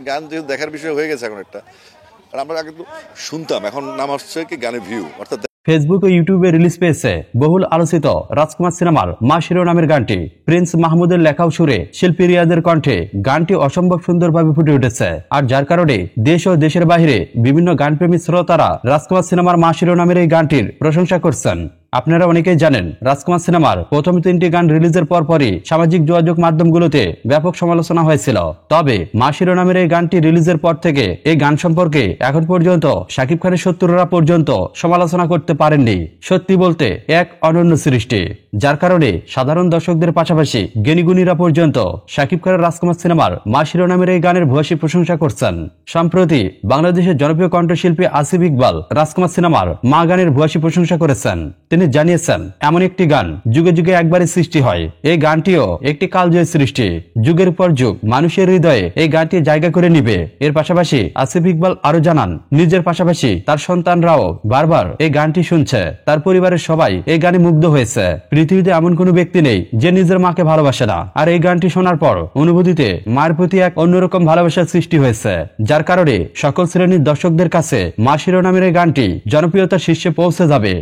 গান যেহেতু দেখার বিষয় হয়ে গেছে এখন একটা, আর আমরা আগে তো শুনতাম, এখন নাম আসছে কি গানের ভিউ, অর্থাৎ ফেসবুক ও ইউটিউবে রিলিজ পেয়েছে বহুল আলোচিত রাজকুমার সিনেমার মা শিরোনামের গানটি। প্রিন্স মাহমুদের লেখাও সুরে শিল্পী রিয়াজের কণ্ঠে গানটি অসম্ভব সুন্দরভাবে ফুটে উঠেছে, আর যার কারণে দেশ ও দেশের বাইরে বিভিন্ন গানপ্রেমী শ্রোতারা রাজকুমার সিনেমার মা শিরোনামের এই গানটির প্রশংসা করছেন। আপনারা অনেকেই জানেন, রাজকুমার সিনেমার প্রথম 3টি গান রিলিজের পরপরই সামাজিক যোগাযোগ মাধ্যমগুলোতে ব্যাপক সমালোচনা হয়েছিল। তবে মা শিরোনামের এই গানটি রিলিজের পর থেকে এই গান সম্পর্কে এখন পর্যন্ত শাকিব খানের শত্রুরা পর্যন্ত সমালোচনা করতে পারেননি। সত্যি বলতে এক অনন্য সৃষ্টি, যার কারণে সাধারণ দর্শকদের পাশাপাশি জ্ঞানীগুণীরা পর্যন্ত শাকিব খানের রাজকুমার সিনেমার মা শিরোনামের এই গানের ভূয়সী প্রশংসা করছেন। সম্প্রতি বাংলাদেশের জনপ্রিয় কণ্ঠশিল্পী আসিফ ইকবাল রাজকুমার সিনেমার মা গানের ভূয়সী প্রশংসা করেছেন। তিনি জানিয়েছেন, এমন একটি গান যুগে যুগে একবারই সৃষ্টি হয়, এই গানটিও একটি কালজয়ী সৃষ্টি, যুগের পর যুগ মানুষের হৃদয়ে এই গানটি জায়গা করে নিবে। এর পাশাপাশি আসিফ ইকবাল আরো জানান, নিজের পাশাপাশি তার সন্তানরাও বারবার এই গানটি শুনছে, তার পরিবারের সবাই এই গানে মুগ্ধ হয়েছে। পৃথিবীতে এমন কোনো ব্যক্তি নেই যে নিজের মাকে ভালোবাসে না, আর এই গানটি শোনার পর অনুভূতিতে মায়ের প্রতি এক অন্যরকম ভালোবাসার সৃষ্টি হয়েছে, যার কারণে সকল শ্রেণীর দর্শকদের কাছে মা শিরোনামের এই গানটি জনপ্রিয়তার শীর্ষে পৌঁছে যাবে।